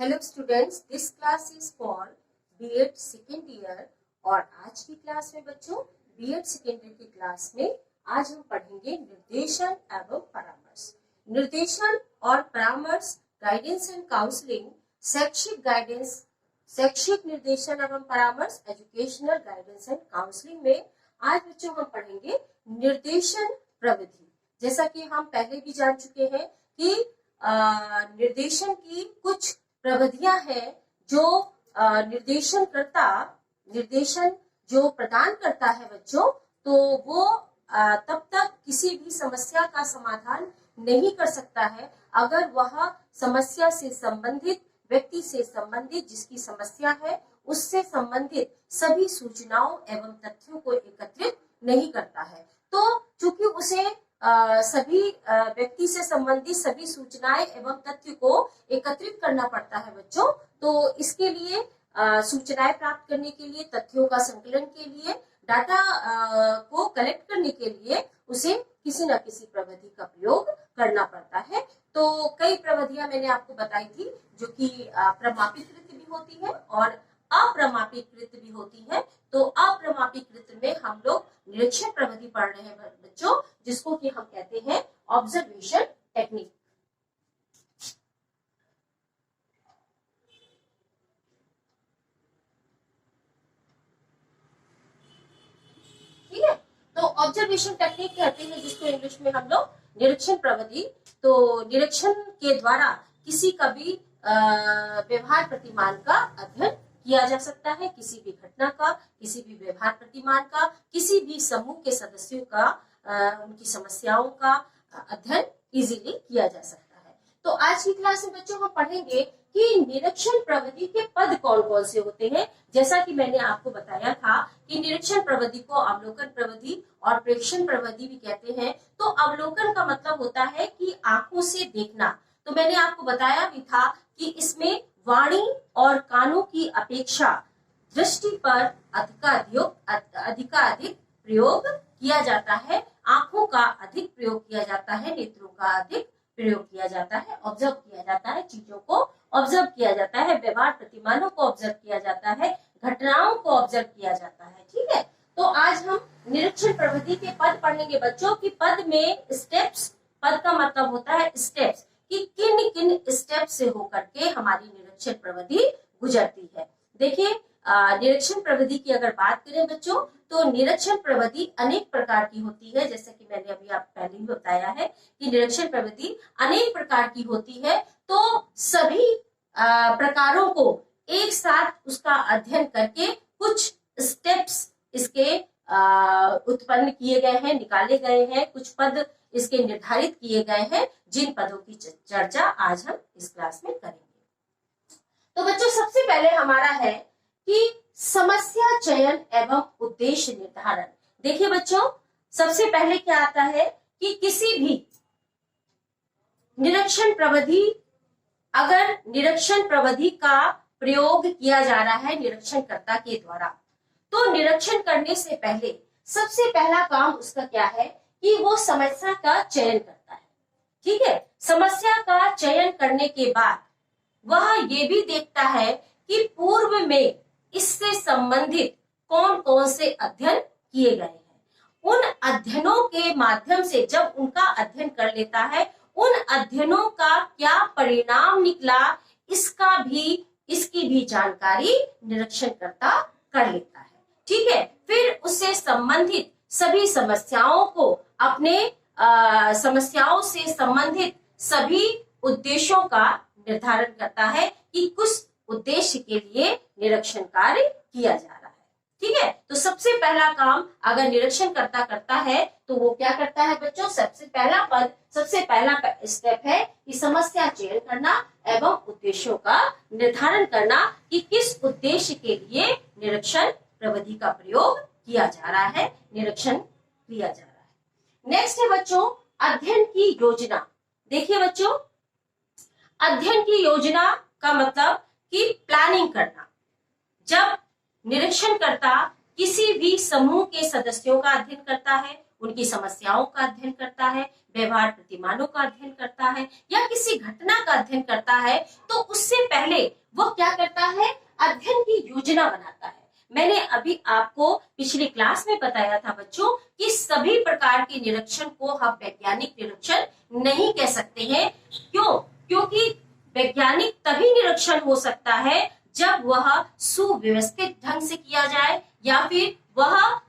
Hello students, this class is for BEd second year. और आज की क्लास में बच्चों बीएड सेकेंड ईयर की क्लास में आज हम पढ़ेंगे निर्देशन एवं परामर्श। निर्देशन और परामर्श, गाइडेंस एंड काउंसलिंग, शैक्षिक गाइडेंस, शैक्षिक निर्देशन एवं परामर्श, एजुकेशनल गाइडेंस एंड काउंसलिंग में आज बच्चों हम पढ़ेंगे निर्देशन प्रविधि। जैसा कि हम पहले भी जान चुके हैं कि निर्देशन की कुछ प्रविधियां हैं जो निर्देशन जो प्रदान करता है बच्चों, तो वो तब तक किसी भी समस्या का समाधान नहीं कर सकता है अगर वह समस्या से संबंधित व्यक्ति से संबंधित, जिसकी समस्या है उससे संबंधित सभी सूचनाओं एवं तथ्यों को एकत्रित नहीं करता है। तो चूंकि उसे सभी व्यक्ति से संबंधित सभी सूचनाएं एवं तथ्य को एकत्रित करना पड़ता है बच्चों, तो इसके लिए सूचनाएं प्राप्त करने के लिए, तथ्यों का संकलन के लिए, डाटा को कलेक्ट करने के लिए उसे किसी न किसी प्रविधि का प्रयोग करना पड़ता है। तो कई प्रविधियां मैंने आपको बताई थी जो कि प्रमाणीकृत भी होती है और अप्रमाणीकृत भी होती है। तो अप्रमाणीकृत में हम लोग निरीक्षण प्रविधि पढ़ रहे हैं बच्चों, जिसको कि हम कहते हैं ऑब्जर्वेशन टेक्निक। ठीक है, तो ऑब्जर्वेशन टेक्निक कहते हैं जिसको इंग्लिश में हम लोग निरीक्षण प्रविधि। तो निरीक्षण के द्वारा किसी का भी व्यवहार प्रतिमान का अध्ययन किया जा सकता है, किसी भी घटना का, किसी भी व्यवहार प्रतिमान का, किसी भी समूह के सदस्यों का उनकी समस्याओं का अध्ययन इजीली किया जा सकता है। तो आज की क्लास में बच्चों हम पढ़ेंगे कि निरीक्षण प्रविधि के पद कौन कौन से होते हैं। जैसा कि मैंने आपको बताया था कि निरीक्षण प्रविधि को अवलोकन प्रविधि और प्रेक्षण प्रविधि भी कहते हैं। तो अवलोकन का मतलब होता है कि आंखों से देखना। तो मैंने आपको बताया भी था कि इसमें वाणी और कानों की अपेक्षा दृष्टि पर अधिकाधिक प्रयोग किया जाता है, आंखों का अधिक प्रयोग किया जाता है, नेत्रों का अधिक प्रयोग किया जाता है, ऑब्जर्व किया जाता है, चीजों को ऑब्जर्व किया जाता है, व्यवहार प्रतिमानों को ऑब्जर्व किया जाता है, घटनाओं को ऑब्जर्व किया जाता है। ठीक है, तो आज हम निरीक्षण प्रविधि के पद पढ़ेंगे बच्चों की। पद में स्टेप्स, पद का मतलब होता है स्टेप्स, कि किन किन स्टेप से होकर के हमारी निरीक्षण प्रविधि गुजरती है। देखिए, निरीक्षण प्रविधि की अगर बात करें बच्चों, तो निरीक्षण प्रविधि अनेक प्रकार की होती है। जैसे कि मैंने अभी आप पहले ही बताया है कि निरीक्षण प्रविधि अनेक प्रकार की होती है। तो सभी प्रकारों को एक साथ उसका अध्ययन करके कुछ स्टेप्स इसके उत्पन्न किए गए हैं, निकाले गए हैं, कुछ पद इसके निर्धारित किए गए हैं, जिन पदों की चर्चा आज हम इस क्लास में करेंगे। तो बच्चों, सबसे पहले हमारा है कि समस्या चयन एवं उद्देश्य निर्धारण। देखिए बच्चों, सबसे पहले क्या आता है कि किसी भी निरीक्षण प्रविधि, अगर निरीक्षण प्रविधि का प्रयोग किया जा रहा है निरीक्षणकर्ता के द्वारा, तो निरीक्षण करने से पहले सबसे पहला काम उसका क्या है कि वो समस्या का चयन करता है। ठीक है, समस्या का चयन करने के बाद वह ये भी देखता है कि पूर्व में इससे संबंधित कौन कौन से अध्ययन किए गए हैं। उन अध्ययनों के माध्यम से जब उनका अध्ययन कर लेता है, उन अध्ययनों का क्या परिणाम निकला इसकी भी जानकारी निरीक्षणकर्ता कर लेता है। ठीक है, फिर उससे संबंधित सभी समस्याओं को, अपने समस्याओं से संबंधित सभी उद्देश्यों का निर्धारण करता है कि कुछ उद्देश्य के लिए निरीक्षण कार्य किया जा रहा है। ठीक है, तो सबसे पहला काम अगर निरीक्षणकर्ता करता है तो वो क्या करता है बच्चों, सबसे पहला स्टेप है कि समस्या चयन करना एवं उद्देश्यों का निर्धारण करना कि किस उद्देश्य के लिए निरीक्षण प्रविधि का प्रयोग किया जा रहा है, निरीक्षण किया जा रहा है। नेक्स्ट है बच्चों अध्ययन की योजना। देखिए बच्चों, अध्ययन की योजना का मतलब कि प्लानिंग करना। जब निरीक्षणकर्ता किसी भी समूह के सदस्यों का अध्ययन करता है, उनकी समस्याओं का अध्ययन करता है, व्यवहार प्रतिमानों का अध्ययन करता है या किसी घटना का अध्ययन करता है, तो उससे पहले वह क्या करता है, अध्ययन की योजना बनाता है। मैंने अभी आपको पिछली क्लास में बताया था बच्चों कि सभी प्रकार के निरीक्षण को हम वैज्ञानिक निरीक्षण नहीं कह सकते हैं। क्यों? क्योंकि वैज्ञानिक तभी निरीक्षण हो सकता है जब वह सुव्यवस्थित ढंग से किया जाए या फिर वह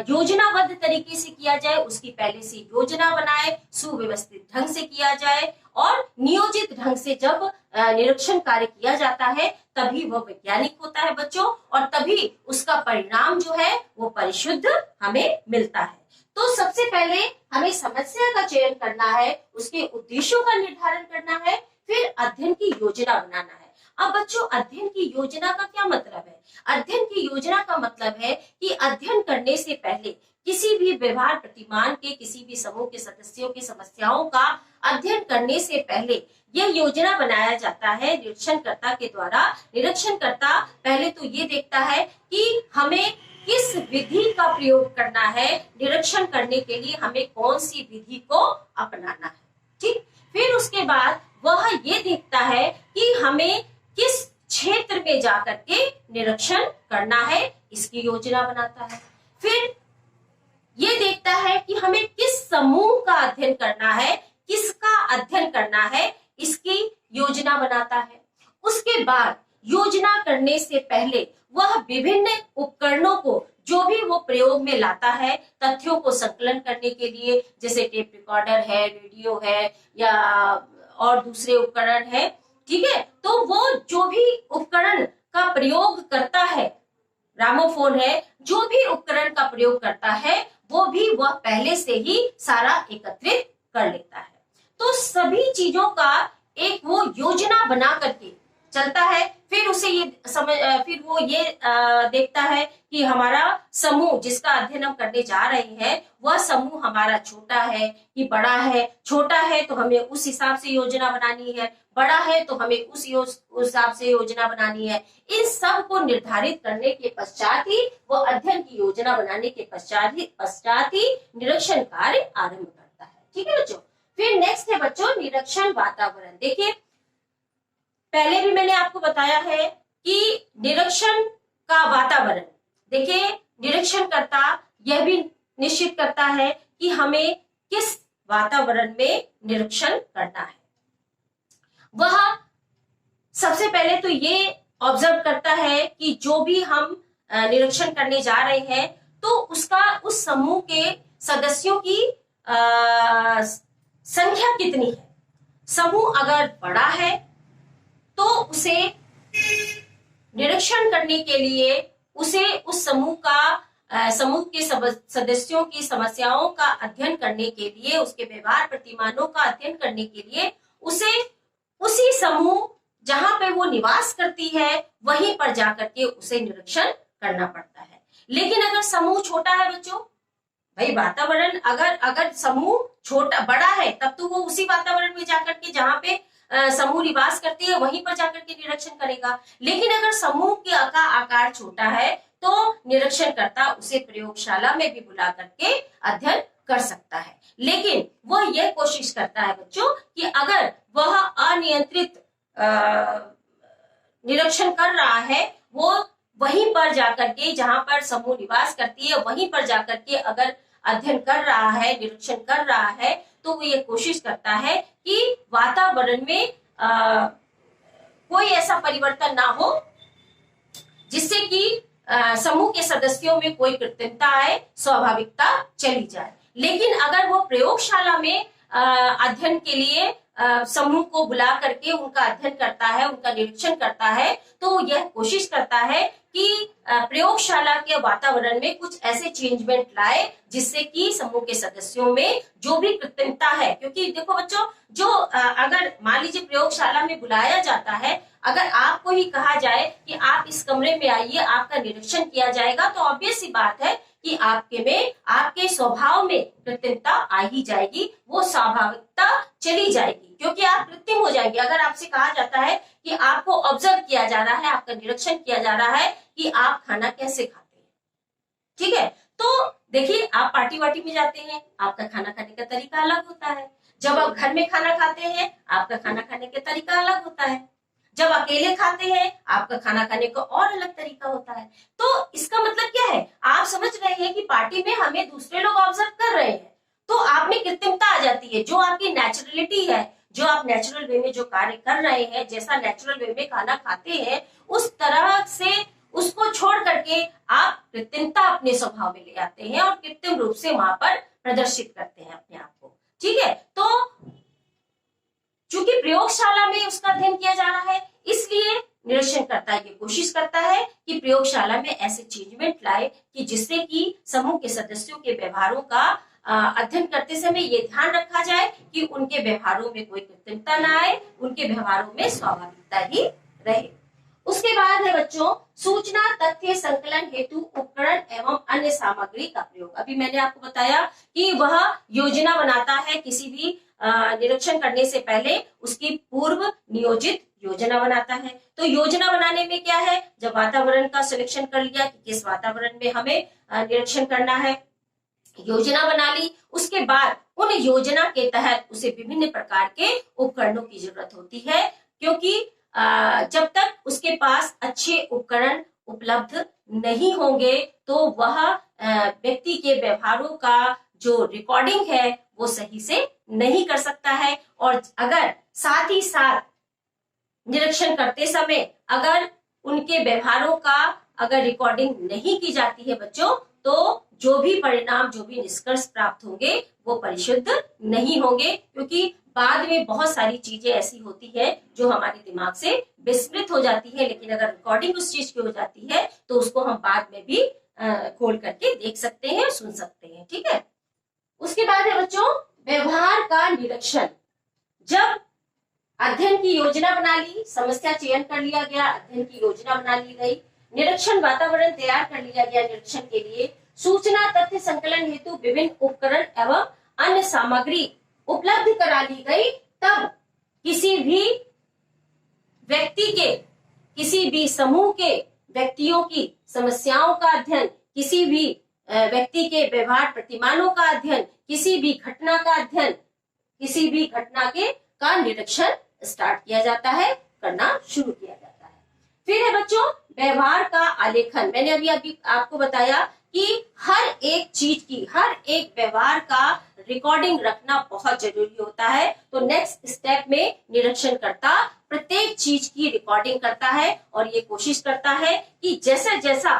योजनाबद्ध तरीके से किया जाए, उसकी पहले से योजना बनाए, सुव्यवस्थित ढंग से किया जाए और नियोजित ढंग से जब निरीक्षण कार्य किया जाता है तभी वह वैज्ञानिक होता है बच्चों, और तभी उसका परिणाम जो है वो परिशुद्ध हमें मिलता है। तो सबसे पहले हमें समस्या का चयन करना है, उसके उद्देश्यों का निर्धारण करना है, फिर अध्ययन की योजना बनाना है। अब बच्चों, अध्ययन की योजना का क्या मतलब है? अध्ययन की योजना का मतलब है कि अध्ययन करने से पहले किसी भी व्यवहार प्रतिमान के किसी भी समूह के सदस्यों की समस्याओं का अध्ययन करने से पहले यह योजना बनाया जाता है निरीक्षणकर्ता के द्वारा। निरीक्षणकर्ता पहले तो ये देखता है कि हमें किस विधि का प्रयोग करना है, निरीक्षण करने के लिए हमें कौन सी विधि को अपनाना है, ठीक। फिर उसके बाद वह ये देखता है कि हमें किस क्षेत्र में जाकर के निरीक्षण करना है, इसकी योजना बनाता है। फिर ये देखता है कि हमें किस समूह का अध्ययन करना है, किसका अध्ययन करना है, इसकी योजना बनाता है। उसके बाद योजना करने से पहले वह विभिन्न उपकरणों को जो भी वो प्रयोग में लाता है, तथ्यों को संकलन करने के लिए, जैसे टेप रिकॉर्डर है, रेडियो है या और दूसरे उपकरण है, ठीक है, तो वो जो भी उपकरण का प्रयोग करता है, ग्रामोफोन है, जो भी उपकरण का प्रयोग करता है वो भी वह पहले से ही सारा एकत्रित कर लेता है। तो सभी चीजों का एक वो योजना बना करके चलता है। फिर उसे ये फिर वो ये देखता है कि हमारा समूह जिसका अध्ययन हम करने जा रहे हैं वह समूह हमारा छोटा है कि बड़ा है। छोटा है तो हमें उस हिसाब से योजना बनानी है, बड़ा है तो हमें उस हिसाब से योजना बनानी है। इन सब को निर्धारित करने के पश्चात ही वो अध्ययन की योजना बनाने के पश्चात ही निरीक्षण कार्य आरंभ करता है, ठीक है बच्चों। फिर नेक्स्ट है बच्चों निरीक्षण वातावरण। देखिए, पहले भी मैंने आपको बताया है कि निरीक्षण का वातावरण, देखिए निरीक्षण करता यह भी निश्चित करता है कि हमें किस वातावरण में निरीक्षण करना है। वह सबसे पहले तो ये ऑब्जर्व करता है कि जो भी हम निरीक्षण करने जा रहे हैं तो उसका उस समूह के सदस्यों की संख्या कितनी है। समूह अगर बड़ा है तो उसे निरीक्षण करने के लिए उसे उस समूह के सदस्यों की समस्याओं का अध्ययन करने के लिए, उसके व्यवहार प्रतिमानों का अध्ययन करने के लिए उसे उसी समूह जहां पे वो निवास करती है वहीं पर जाकर के उसे निरीक्षण करना पड़ता है। लेकिन अगर समूह छोटा है बच्चों, भाई वातावरण अगर समूह छोटा बड़ा है तब तो वो उसी वातावरण में जाकर के जहां पे समूह निवास करती है वहीं पर जाकर के निरीक्षण करेगा। लेकिन अगर समूह का आकार छोटा है तो निरीक्षण करता उसे प्रयोगशाला में भी बुला करके अध्ययन कर सकता है। लेकिन वह यह कोशिश करता है बच्चों कि अगर वह अनियंत्रित निरीक्षण कर रहा है, वो वहीं पर जाकर के जहां पर समूह निवास करती है वहीं पर जाकर के अगर अध्ययन कर रहा है, निरीक्षण कर रहा है, तो वो ये कोशिश करता है कि वातावरण में कोई ऐसा परिवर्तन ना हो जिससे कि समूह के सदस्यों में कोई कृत्रिमता आए, स्वाभाविकता चली जाए। लेकिन अगर वो प्रयोगशाला में अध्ययन के लिए समूह को बुला करके उनका अध्ययन करता है, उनका निरीक्षण करता है, तो यह कोशिश करता है कि प्रयोगशाला के वातावरण में कुछ ऐसे चेंजमेंट लाए जिससे कि समूह के सदस्यों में जो भी कृत्रिमता है, क्योंकि देखो बच्चों, जो अगर मान लीजिए प्रयोगशाला में बुलाया जाता है, अगर आपको ही कहा जाए कि आप इस कमरे में आइए, आपका निरीक्षण किया जाएगा, तो ऑब्वियस सी बात है कि आपके स्वभाव में कृत्रिमता आ ही जाएगी, वो स्वाभाविकता चली जाएगी, क्योंकि आप कृत्रिम हो जाएंगे। अगर आपसे कहा जाता है कि आपको ऑब्जर्व किया जा रहा है, आपका निरीक्षण किया जा रहा है कि आप खाना कैसे खाते हैं, ठीक है, तो देखिए, आप पार्टी वार्टी में जाते हैं, आपका खाना खाने का तरीका अलग होता है। जब आप घर में खाना खाते हैं, आपका खाना खाने का तरीका अलग होता है। जब अकेले खाते हैं, आपका खाना खाने का और अलग तरीका होता है। तो इसका मतलब क्या है, आप समझ रहे हैं कि पार्टी में हमें दूसरे लोग ऑब्जर्व कर रहे हैं, तो आप में कृत्रिमता आ जाती है। जो आपकी नेचुरलिटी है, जो आप नेचुरल वे में जो कार्य कर रहे हैं, जैसा नेचुरल वे में खाना खाते हैं, उस तरह से उसको छोड़ करके आप कृत्रिमता अपने स्वभाव में ले आते हैं और कृत्रिम रूप से वहां पर प्रदर्शित करते हैं अपने आप को। ठीक है, तो चूंकि प्रयोगशाला में उसका अध्ययन किया जा रहा है, इसलिए निरीक्षणकर्ता ये कोशिश करता है कि प्रयोगशाला में ऐसे चेंजमेंट लाए कि जिससे कि समूह के सदस्यों के व्यवहारों का अध्ययन करते समय ये ध्यान रखा जाए कि उनके व्यवहारों में कोई कृत्रिमता न आए, उनके व्यवहारों में स्वाभाविकता ही रहे। उसके बाद है बच्चों, सूचना तथ्य संकलन हेतु उपकरण एवं अन्य सामग्री का प्रयोग। अभी मैंने आपको बताया कि वह योजना बनाता है, किसी भी निरीक्षण करने से पहले उसकी पूर्व नियोजित योजना बनाता है। तो योजना बनाने में क्या है, जब वातावरण का सिलेक्शन कर लिया कि किस वातावरण में हमें निरीक्षण करना है, योजना बना ली, उसके बाद उन योजना के तहत उसे विभिन्न प्रकार के उपकरणों की जरूरत होती है, क्योंकि जब तक उसके पास अच्छे उपकरण उपलब्ध नहीं होंगे तो वह व्यक्ति के व्यवहारों का जो रिकॉर्डिंग है वो सही से नहीं कर सकता है। और अगर साथ ही साथ निरीक्षण करते समय अगर उनके व्यवहारों का अगर रिकॉर्डिंग नहीं की जाती है बच्चों, तो जो भी परिणाम, जो भी निष्कर्ष प्राप्त होंगे वो परिशुद्ध नहीं होंगे, क्योंकि बाद में बहुत सारी चीजें ऐसी होती है जो हमारे दिमाग से विस्मृत हो जाती है, लेकिन अगर रिकॉर्डिंग उस चीज की हो जाती है तो उसको हम बाद में भी खोल करके देख सकते हैं, सुन सकते हैं। ठीक है, उसके बाद है बच्चों व्यवहार का निरीक्षण। जब अध्ययन की योजना बना ली, समस्या चयन कर लिया गया, अध्ययन की योजना बना ली गई, निरीक्षण वातावरण तैयार कर लिया गया निरीक्षण के लिए, सूचना तथ्य संकलन हेतु विभिन्न उपकरण एवं अन्य सामग्री उपलब्ध करा ली गई, तब किसी भी व्यक्ति के, किसी भी समूह के व्यक्तियों की समस्याओं का अध्ययन, किसी भी व्यक्ति के व्यवहार प्रतिमानों का अध्ययन, किसी भी घटना का अध्ययन, किसी भी घटना के का निरीक्षण स्टार्ट किया जाता है, करना शुरू किया जाता है। फिर है बच्चों व्यवहार का आलेखन। मैंने अभी आपको बताया कि हर एक चीज की, हर एक व्यवहार का रिकॉर्डिंग रखना बहुत जरूरी होता है। तो नेक्स्ट स्टेप में निरीक्षण करता प्रत्येक चीज की रिकॉर्डिंग करता है और ये कोशिश करता है कि जैसा जैसा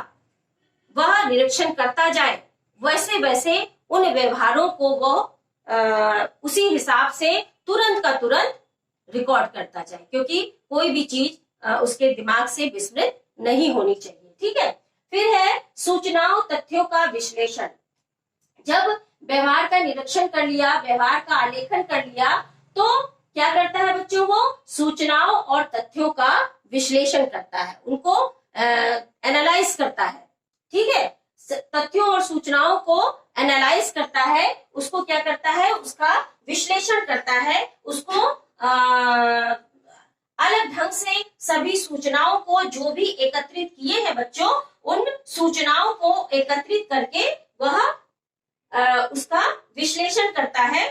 वह निरीक्षण करता जाए वैसे वैसे उन व्यवहारों को वह उसी हिसाब से तुरंत का तुरंत रिकॉर्ड करता जाए, क्योंकि कोई भी चीज उसके दिमाग से विस्मृत नहीं होनी चाहिए। ठीक है, फिर है सूचनाओं तथ्यों का विश्लेषण। जब व्यवहार का निरीक्षण कर लिया, व्यवहार का आलेखन कर लिया, तो क्या करता है बच्चों, वो सूचनाओं और तथ्यों का विश्लेषण करता है, उनको एनालाइज करता है। ठीक है, तथ्यों और सूचनाओं को एनालाइज करता है, उसको क्या करता है, उसका विश्लेषण करता है, उसको अलग ढंग से सभी सूचनाओं को जो भी एकत्रित किए हैं बच्चों, उन सूचनाओं को एकत्रित करके वह उसका विश्लेषण करता है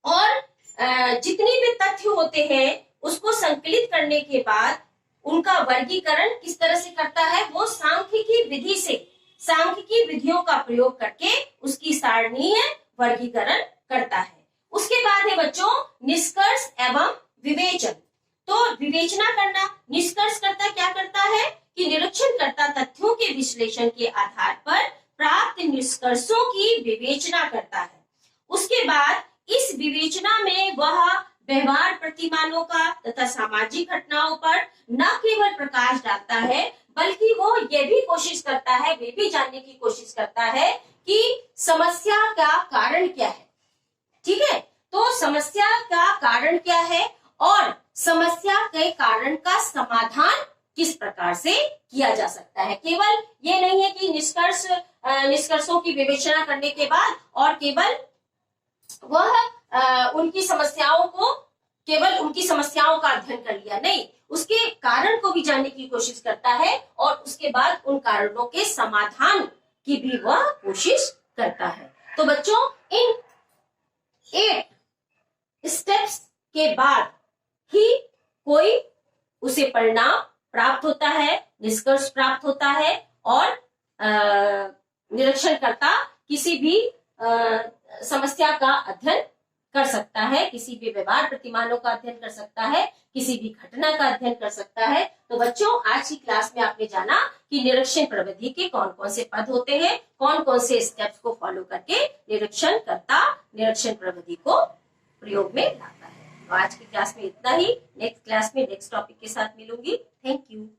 और जितनी भी तथ्य होते हैं उसको संकलित करने के बाद उनका वर्गीकरण किस तरह से करता है, वो सांख्यिकी विधि से, सांख्यिकी विधियों का प्रयोग करके उसकी सारणीय वर्गीकरण करता है। उसके बाद है बच्चों निष्कर्ष एवं विवेचन। तो विवेचना करना, निष्कर्ष करता क्या करता है कि निरीक्षण करता तथ्यों के विश्लेषण के आधार पर प्राप्त निष्कर्षों की विवेचना करता है। उसके बाद इस विवेचना में वह व्यवहार प्रतिमानों का तथा सामाजिक घटनाओं पर न केवल प्रकाश डालता है, बल्कि वो ये भी कोशिश करता है, वे भी जानने की कोशिश करता है कि समस्या का कारण क्या है। ठीक है, तो समस्या का कारण क्या है और समस्या के कारण का समाधान किस प्रकार से किया जा सकता है। केवल ये नहीं है कि निष्कर्षों की विवेचना करने के बाद और केवल वह उनकी समस्याओं का अध्ययन कर लिया, नहीं, उसके कारण को भी जानने की कोशिश करता है और उसके बाद उन कारणों के समाधान की भी वह कोशिश करता है। तो बच्चों, इन 8 स्टेप्स के बाद ही कोई उसे परिणाम प्राप्त होता है, निष्कर्ष प्राप्त होता है, और निरीक्षणकर्ता किसी भी समस्या का अध्ययन कर सकता है, किसी भी व्यवहार प्रतिमानों का अध्ययन कर सकता है, किसी भी घटना का अध्ययन कर सकता है। तो बच्चों, आज की क्लास में आपने जाना कि निरीक्षण प्रविधि के कौन कौन से पद होते हैं, कौन कौन से स्टेप्स को फॉलो करके निरीक्षणकर्ता निरीक्षण प्रविधि को प्रयोग में लाता है। तो आज की क्लास में इतना ही। नेक्स्ट क्लास में नेक्स्ट टॉपिक के साथ मिलूंगी। Thank you.